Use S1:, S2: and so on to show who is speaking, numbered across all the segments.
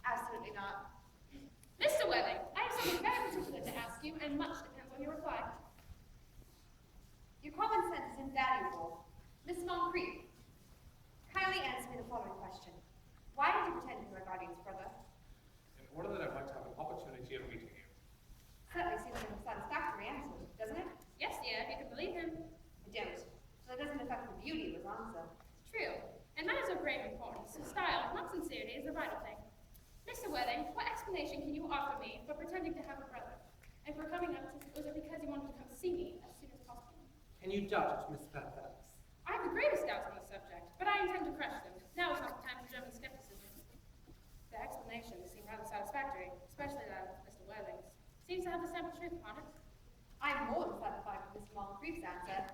S1: Absolutely not.
S2: Mr. Worthing, I have something very particular to ask you, and much depends on your reply.
S1: Your common sense is invaluable. Miss Moncrief, kindly answer me the following question. Why did you pretend to be my guardian's brother?
S3: In order that I might have an opportunity of meeting you.
S1: Certainly seems like a satisfactory answer, doesn't it?
S2: Yes, dear, if you can believe him.
S1: I don't. So that doesn't affect the beauty of his answer.
S2: It's true. In matters of grave importance, style, not sincerity, is the vital thing. Mr. Worthing, what explanation can you offer me for pretending to have a brother? And for coming up to, was it because you wanted to come see me as soon as possible?
S4: Can you doubt it, Miss Fairfax?
S2: I have the greatest doubts on the subject, but I intend to crush them. Now is not the time for German skepticism. The explanations seem rather satisfactory, especially that of Mr. Worthing's. Seems to have the sample truth upon it.
S1: I'm more than satisfied with Miss Moncrief's answer.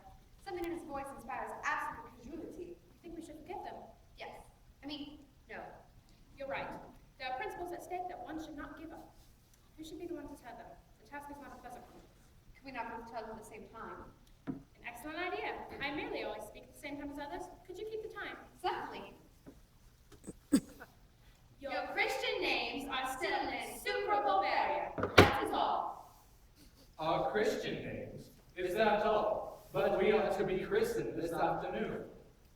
S1: Something in his voice inspires absolute credulity.
S2: I think we should forget them.
S1: Yes. No.
S2: You're right. There are principles at stake that one should not give up. Who should be the one to tell them? The task is not a pleasant one.
S1: Could we not both tell them at the same time?
S2: An excellent idea. I merely always speak at the same time as others. Could you keep the time?
S1: Certainly.
S2: Your Christian names are still in Supra-Bulgaria. That is all.
S3: Our Christian names? Is that all? But we are to be christened this afternoon.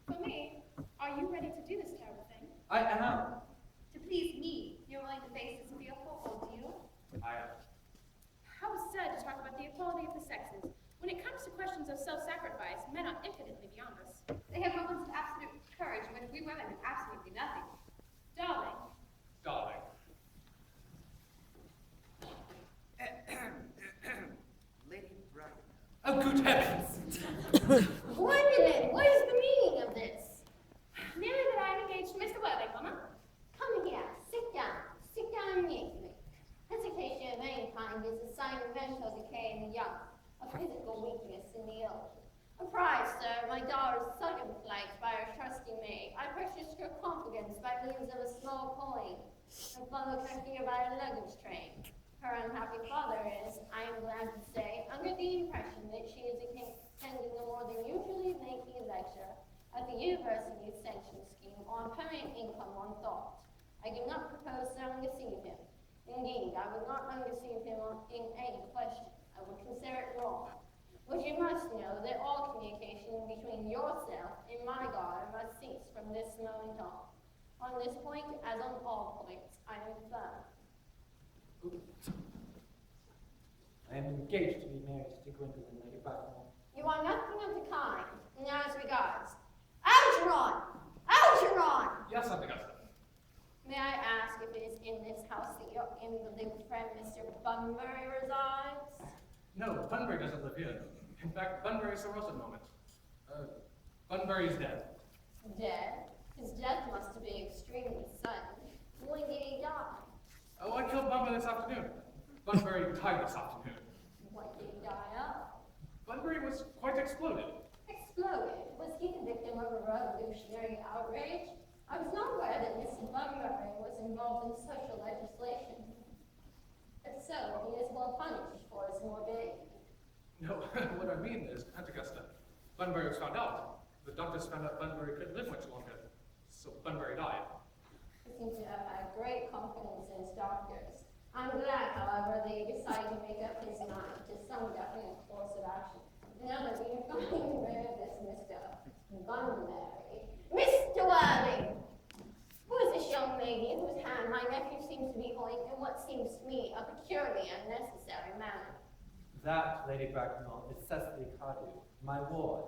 S2: For me, are you ready to do this terrible thing?
S4: I am.
S1: To please me, you're willing to face this fearful ordeal?
S3: I am.
S2: How absurd to talk about the equality of the sexes. When it comes to questions of self-sacrifice, men are infinitely beyond us.
S1: They have moments of absolute courage when we women do absolutely nothing.
S2: Darling,
S3: Darling.
S4: Lady Bright.
S3: Oh, good heavens!
S5: Gwendolyn, what is the meaning of this?
S2: merely that I am engaged to Mr. Worthing, Mama.
S5: Come here, sit down immediately. Hesitation of any kind is a sign of mental decay in the young, a physical weakness in the old. Apprised, sir, my daughter's sudden flight by her trusty maid, I purchased her confidence by means of a small coin, and followed her here by a luggage train. Her unhappy father is, I am glad to say, under the impression that she is attending a more than usually lengthy lecture at the University Ascension Scheme on permanent income on thought. I do not propose to undeceive him. Indeed, I would not undeceive him in any question. I would consider it wrong. But you must know that all communication between yourself and my daughter must cease from this moment on. On this point, as on all points, I am firm.
S4: I am engaged to be married to Gwendolyn, Lady Bracknell.
S5: You are nothing of the kind. Now as regards. Algernon! Algernon!
S3: Yes, Aunt Augusta.
S5: May I ask if it is in this house that your invalid friend Mr. Bunbury resides?
S3: No, Bunbury doesn't live here. In fact, Bunbury is somewhere else at the moment. Bunbury is dead.
S5: Dead? His death must be extremely sudden. When did he die?
S3: Oh, I killed Bunbury this afternoon. Bunbury died this afternoon.
S5: What did he die of?
S3: Bunbury was quite exploded.
S5: Exploded? Was he the victim of a revolutionary outrage? I was not aware that Mr. Bunbury was involved in social legislation. If so, he is well punished for his morbidity.
S3: No, what I mean is, Aunt Augusta, Bunbury was found out. The doctors found out Bunbury couldn't live much longer, so Bunbury died.
S5: He seems to have had great confidence in his doctors. I'm glad, however, that he decided to make up his mind to some definite course of action. Now that we've gotten rid of this Mr. Bunbury. Mr. Worthing! Who is this young lady whose hand my nephew seems to be holding in what seems to me a peculiarly unnecessary manner?
S4: That, Lady Bracknell, is Cecily Cardew, my ward.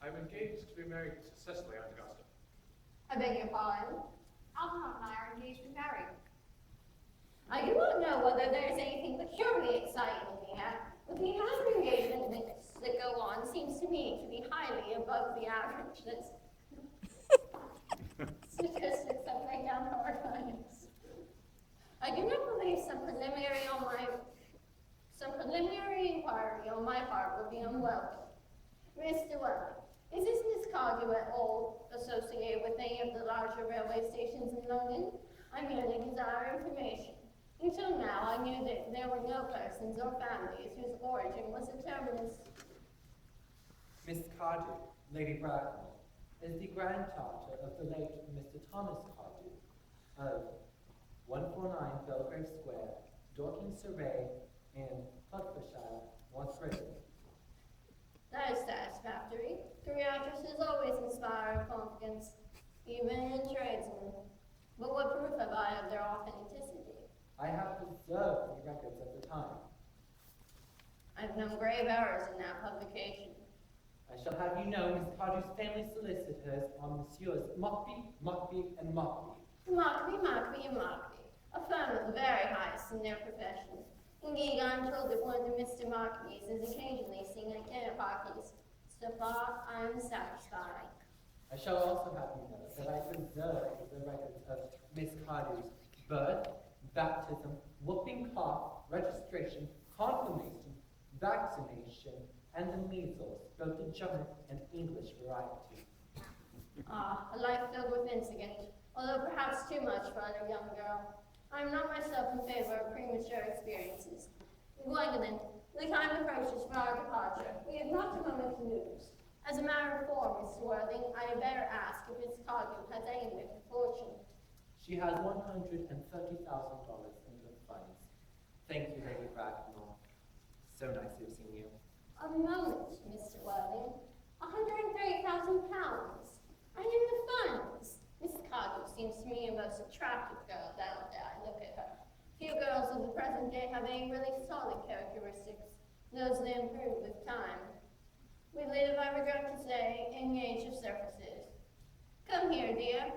S3: I'm engaged to be married to Cecily, Aunt Augusta.
S5: I beg your pardon?
S1: Algernon and I are engaged to be married.
S5: I do not know whether there is anything peculiarly exciting in the act, but the amount of engagements that go on seems to me to be highly above the average. That's statistics that lay down hard lines. I do not believe some preliminary inquiry on my part would be unwelcome. Mr. Worthing, is this Miss Cardew at all associated with any of the larger railway stations in London? I merely desire information. Until now, I knew that there were no persons or families whose origin was determined.
S4: Miss Cardew, Lady Bracknell, is the granddaughter of the late Mr. Thomas Cardew of 140 149 Belgrave Square, Dorking, Surrey, and Hertfordshire, was written.
S5: That is satisfactory. 3 addresses always inspire confidence, even in tradesmen. But what proof have I of their authenticity?
S4: I have preserved the records of the time.
S5: I've known grave errors in that publication.
S4: I shall have you know Miss Cardew's family solicitors are Messrs. Mockbee, and Mockbee.
S5: Mockbee, a firm of the very highest in their profession. Indeed, I'm told that one of the Mr. Mockbees is occasionally seen at dinner parties. So far, I am satisfied.
S4: I shall also have you know that I preserve the records of Miss Cardew's birth, baptism, whooping cough, registration, confirmation, vaccination, and the measles, both the German and English variety.
S5: A life filled with incident, although perhaps too much for a young girl. I am not myself in favor of premature experiences. Gwendolyn, the time approaches for our departure. We have not a moment to lose. As a matter of form, Mr. Worthing, I had better ask if Miss Cardew has any bit of fortune.
S4: She has $130,000 in the funds. Thank you, Lady Bracknell. So nice to have seen you.
S5: A moment, Mr. Worthing. £130,000. And in the funds. Miss Cardew seems to me a most attractive girl down there. I look at her. Few girls of the present day have any really solid characteristics. Those that improve with time. We live, I regret to say, in the age of surfaces. Come here, dear.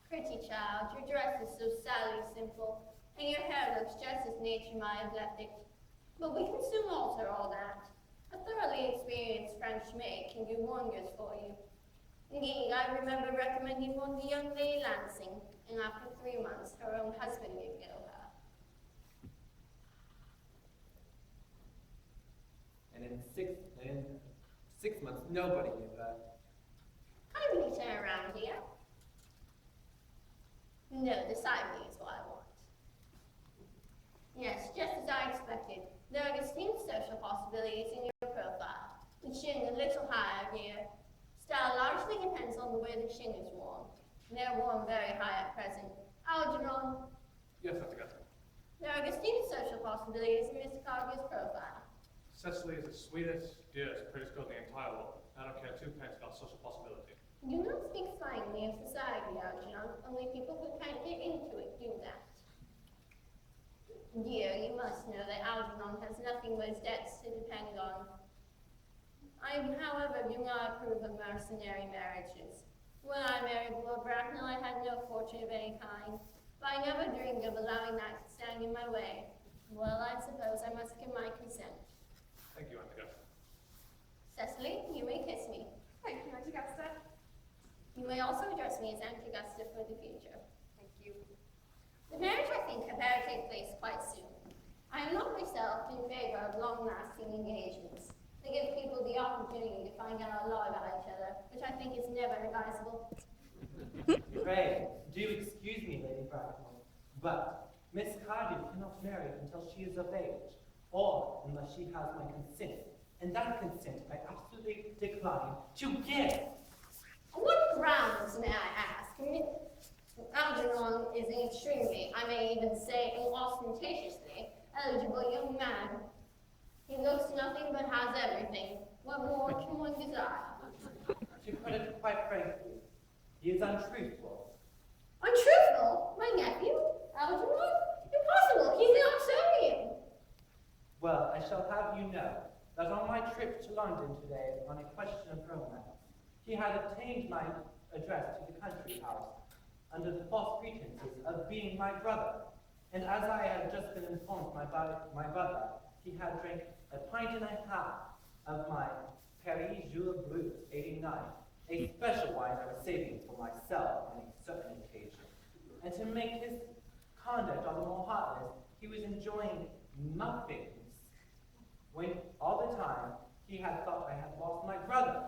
S5: Pretty child, your dress is so sadly simple, and your hair looks just as nature might have left it. But we can soon alter all that. A thoroughly experienced French maid can do wonders for you. Indeed, I remember recommending one to young Lady Lansing, and after 3 months, her own husband did know her.
S4: And in six months, nobody knew her.
S5: Kindly turn around here. No, decidedly is what I want. Yes, just as I expected. There are distinct social possibilities in your profile. The chin a little higher here. Style largely depends on the way the chin is worn. They're worn very high at present. Algernon,
S3: Yes, Dr. Guston.
S5: there are distinct social possibilities in Mr. Cardew's profile.
S3: Cecily is the sweetest, dearest, prettiest girl in the entire world. I don't care 2 pence about social possibility.
S5: Do not speak slightly of society, Algernon. Only people who can't get into it do that. Dear, you must know that Algernon has nothing but his debts to depend on. I, however, do not approve of mercenary marriages. When I married Lord Bracknell, I had no fortune of any kind, but I never dreamed of allowing that to stand in my way. Well, I suppose I must give my consent.
S3: Thank you, Aunt Augusta.
S5: Cecily, you may kiss me.
S1: Thank you, Aunt Augusta.
S5: You may also address me as Aunt Augusta for the future.
S1: Thank you.
S5: The marriage, I think, had better take place quite soon. I am not myself in favor of long-lasting engagements. They give people the opportunity to find out a lot about each other, which I think is never advisable.
S4: Pray, do excuse me, Lady Bracknell, but Miss Cardew cannot marry until she is of age, or unless she has my consent, and that consent I absolutely decline to give.
S5: On what grounds, may I ask? Algernon is an extremely, I may even say ostentatiously, eligible young man. He looks nothing but has everything. What more can one desire?
S4: To put it quite frankly, he is untruthful.
S5: Untruthful? My nephew? Algernon? Impossible! He's an Oxonian!
S4: Well, I shall have you know that on my trip to London today on a question of romance, he had obtained my address to the country house under the false pretenses of being my brother. And as I had just been informed by my brother, he had drank 1.5 pints of my Paris Jour Brut 89, a special wine I was saving for myself on a certain occasion. And to make his conduct all the more heartless, he was enjoying muffins, when all the time he had thought I had lost my brother.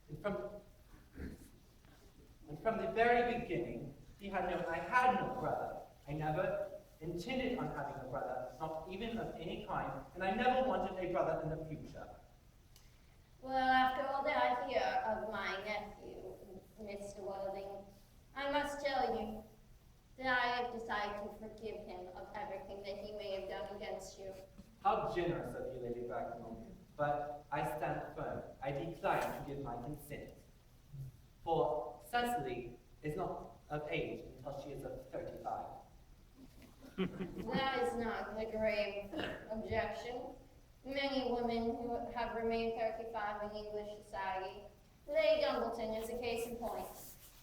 S4: And from the very beginning, he had known I had no brother. I never intended on having a brother, not even of any kind, and I never wanted a brother in the future.
S5: Well, after all that I hear of I must tell you that I have decided to forgive him of everything that he may have done against you.
S4: How generous of you, Lady Bracknell. But I stand firm. I decline to give my consent. For Cecily is not of age until she is of 35.
S5: That is not a grave objection. Many women who have remained 35 in English society. Lady Dumbleton is a case in point.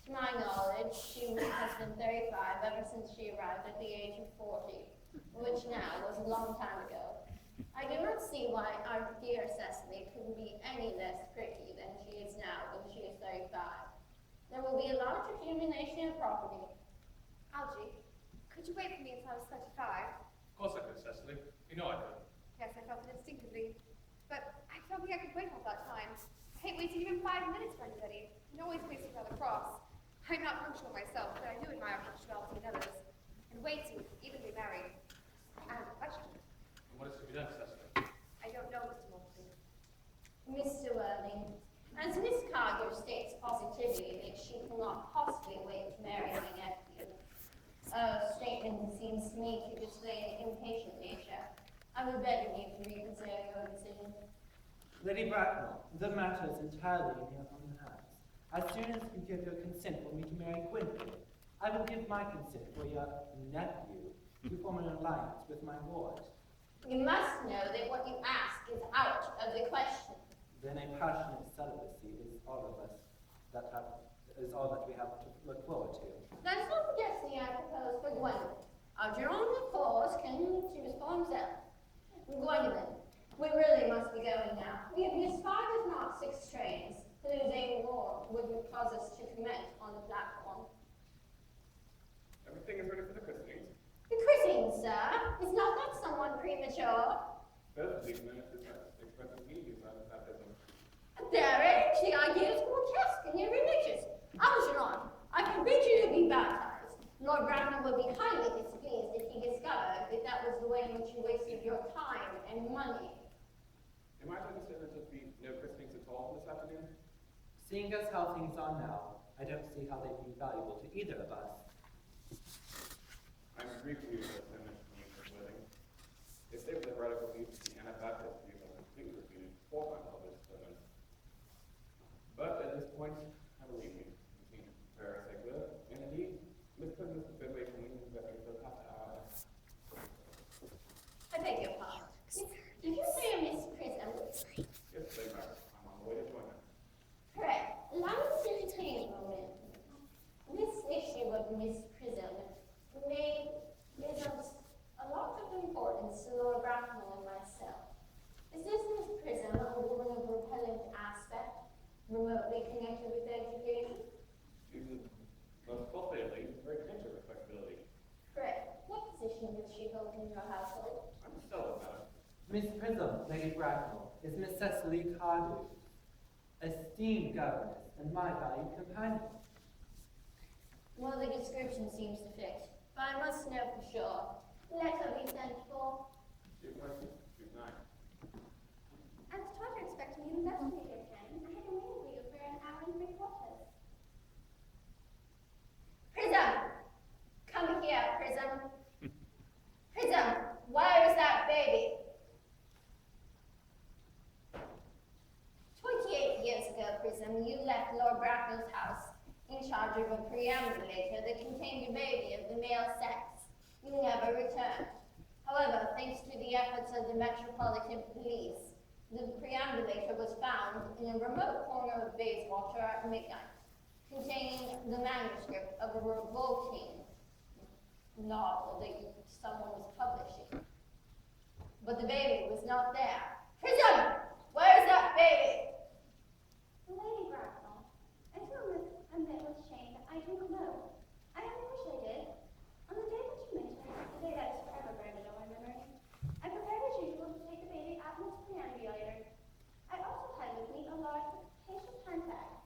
S5: To my knowledge, she has been 35 ever since she arrived at the age of 40, which now was a long time ago. I do not see why our dear Cecily couldn't be any less pretty than she is now when she is 35. There will be a large accumulation of property.
S1: Algy, could you wait for me until I was 35?
S3: Of course I could, Cecily. You know I could.
S1: Yes, I felt it instinctively. But I don't think I could wait all that time. I hate waiting even 5 minutes for anybody. It always makes me rather cross. I'm not punctual myself, but I do admire punctuality in others. And waiting, even to be married. I have a question.
S3: And what is to be done, Cecily?
S1: I don't know, Mr. Moulton.
S5: Mr. Worthing, as Miss Cargill states positively that she cannot possibly wait to marry my nephew, a statement that seems to me to display an impatient nature, I would beg of you to reconsider your decision.
S4: Lady Bracknell, the matter is entirely in your own hands. As soon as you give your consent for me to marry Gwynplaine, I will give my consent for your nephew to form an alliance with my ward.
S5: You must know that what you ask is out of the question.
S4: Then a passionate celibacy is all that we have to look forward to.
S5: Let us not forget the I propose for Gwendolen. Algernon, of course, can choose for himself. Gwendolen, we really must be going now. We have missed 5 if not 6 trains. Losing more would cause us to commit on the platform.
S6: Everything is ready for the christening.
S5: The christening, sir, is not that somewhat premature?
S6: Both of these minutes express immediate baptism.
S5: At their age, the idea is grotesque and irreligious. Algernon, I forbid you to be baptized. Lord Bracknell would be highly displeased if he discovered that that was the way in which you wasted your time and money.
S6: Am I to understand that there'll be no christenings at all this afternoon?
S4: Seeing as how things are now, I don't see how they'd be valuable to either of us.
S6: I'm briefly with the Mr. Worthing. They say that radical views of the Anabaptist views are completely refuted 4 times all this sermon. But at this point, I believe you. You seem very secular, and indeed, Miss Prism is a good way from leaving the better so half hour.
S5: I beg your pardon. Did you say a Miss Prism?
S6: Yes, they back. I'm on the way to join them.
S5: Correct. Allow me to entertain a moment. This issue of Miss Prism is of a lot of importance to Lord Bracknell and myself. Is this Miss Prism a woman of repellent aspect, remotely connected with education?
S6: She's most cultivatedly very connected with respectability.
S5: Correct. What position does she hold in your household?
S6: I'm still about it.
S4: Miss Prism, Lady Bracknell, is Miss Cecily Cardew, esteemed governess and my valued companion.
S5: Well, the description seems to fit, but I must know for sure. Let her be sent for.
S6: She's 9.
S2: I was taught to expect me in investigator again. I had remained with you for an hour and 3/4.
S5: Prism! Come here, Prism. Prism, where is that baby? 28 years ago, Prism, you left Lord Bracknell's house in charge of a preambulator that contained a baby of the male sex. You never returned. However, thanks to the efforts of the Metropolitan Police, the preambulator was found in a remote corner of Bayswater at midnight, containing the manuscript of a revolting novel that someone was publishing. But the baby was not there. Prism! Where is that baby?
S2: Lady Bracknell, I do admit with shame that I do not know. I only wish I did. On the day that you mentioned, the day that is forever branded on my memory, I prepared as usual to take the baby out in its preambulator. I also had with me a large capacious handbag,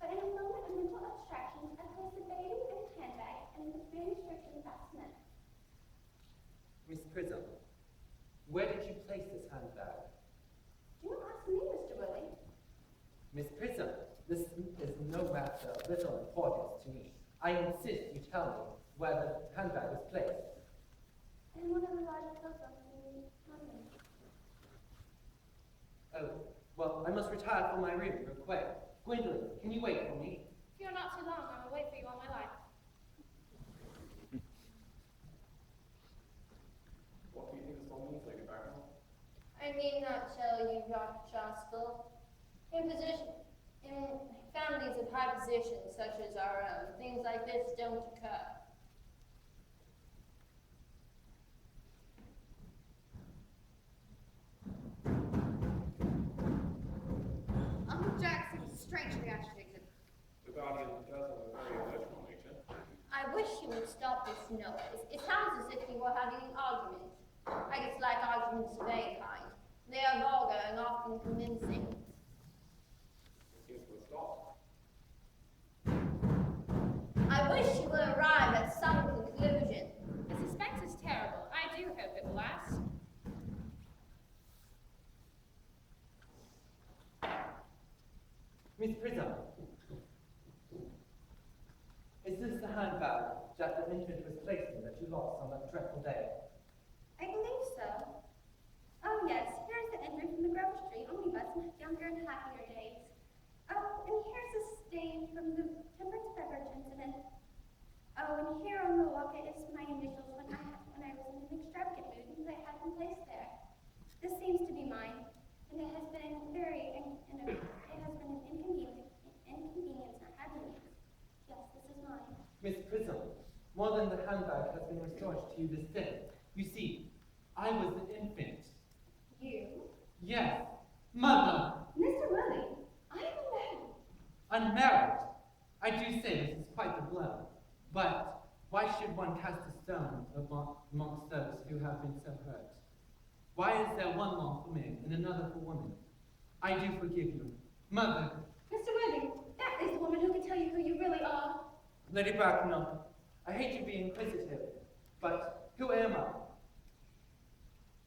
S2: but in a moment of mental abstraction, I placed the baby in its handbag and the manuscript in the basket.
S4: Miss Prism, where did you place this handbag?
S2: Do not ask me, Mr. Willie.
S4: Miss Prism, this is no matter of little importance to me. I insist you tell me where the handbag was placed.
S5: And one of the larger clothes in my room.
S4: Oh, well, I must retire from my room real quick. Gwendolyn, can you wait for me?
S2: If you're not too long, I will wait for you all my life.
S6: What do you think this all means, Lady Bracknell?
S5: I need not tell you, Dr. Chostel. In families of high position, such as our own, things like this don't occur.
S1: Uncle Jack seems strangely agitated.
S6: The Guardian does have a very emotional nature.
S5: I wish you would stop this noise. It sounds as if you were having an argument. I dislike arguments of any kind. They are vulgar and often convincing.
S6: It seems to have stopped.
S5: I wish you would arrive at some conclusion.
S2: The suspense is terrible. I do hope it will last.
S4: Miss Prism, is this the handbag that the infant was placed in that you lost on that dreadful day?
S1: I believe so. Oh yes, here's the entry from the Grove Street omnibus in younger and happier days. Oh, and here's a stain from the temperance beverage incident. Oh, and here on the locket is my initials when I was in an extravagant mood that had been placed there. This seems to be mine, and it has been an inconvenience not having it. Yes, this is mine.
S4: Miss Prism, more than the handbag has been restored to you this day. You see, I was the infant.
S1: You?
S4: Yes, mother,
S1: Mr. Willie, I am married.
S4: unmarried. I do say this is quite the blow, but why should one cast a stone amongst those who have been so hurt? Why is there one law for men and another for women? I do forgive you. Mother,
S1: Mr. Willie, that is the woman who can tell you who you really are.
S4: Lady Bracknell, I hate to be inquisitive, but who am I?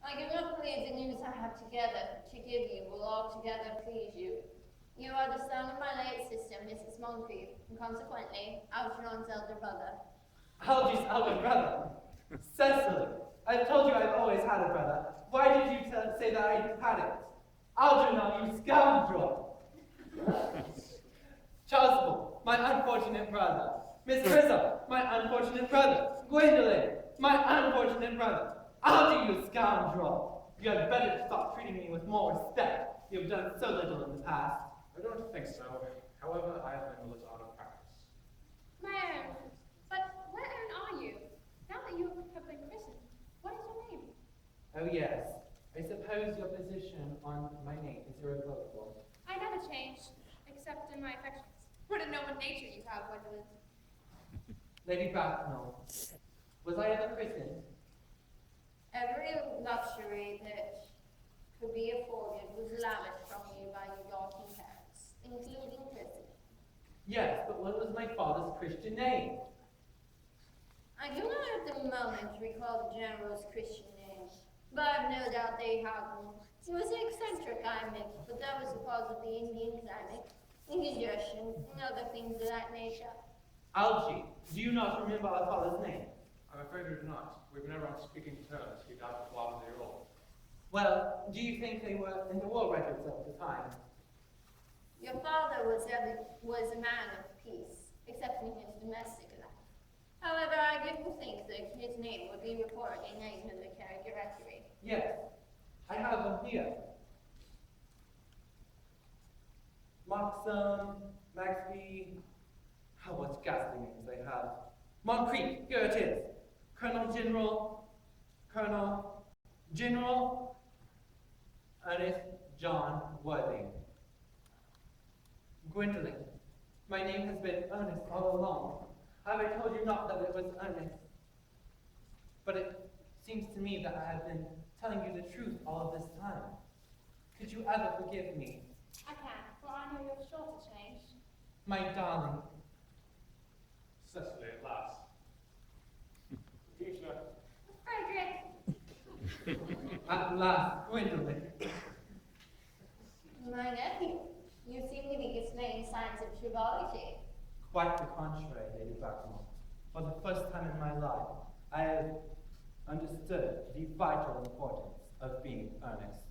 S5: I do not believe the news I have together to give you will altogether please you. You are the son of my late sister, Mrs. Moncrief, and consequently, Algernon's elder brother.
S4: Algy's elder brother. Cecily, I've told you I've always had a brother. Why did you say that I had it? Algernon, you scoundrel! Chasuble, my unfortunate brother. Miss Prism, my unfortunate brother. Gwendolyn, my unfortunate brother. Algy, you scoundrel! You had better stop treating me with more respect. You have done so little in the past.
S3: I don't think so. However, I have been a little out of practice.
S2: My own. But where are you? Now that you have been christened, what is your name?
S4: Oh yes, I suppose your position on my name is irrevocable.
S2: I never change, except in my affections.
S1: What a noble nature you have, Gwendolyn.
S4: Lady Bracknell, was I ever christened?
S5: Every luxury that could be afforded was lavished from you by your Yorkie parents, including christening.
S4: Yes, but what was my father's Christian name?
S5: I do not at the moment recall the general's Christian name, but I've no doubt they had one. He was eccentric, I admit, but that was because of the Indian climate, indigestion, and other things of that nature.
S4: Algy, do you not remember our father's name?
S3: I'm afraid we do not. We've never on speaking terms. He died before I was a year old.
S4: Well, do you think they were in the war records at the time?
S5: Your father was a man of peace, except in his domestic life. However, I do think that his name would be reported in any military directory.
S4: Yes, I have them here. Moxon, Maxby, what ghastly names they have. Moncrief, here it is. Colonel General Ernest John Worthing. Gwendolyn, my name has been Ernest all along. Have I told you not that it was Ernest? But it seems to me that I have been telling you the truth all of this time. Could you ever forgive me?
S2: I can, for I know you're sure to change.
S4: My darling.
S3: Cecily, at last.
S6: Teacher,
S1: Frederick,
S4: At last, Gwendolyn.
S5: My nephew, you seem to be displaying signs of frivolity.
S4: Quite the contrary, Lady Blackmore. For the first time in my life, I have understood the vital importance of being earnest.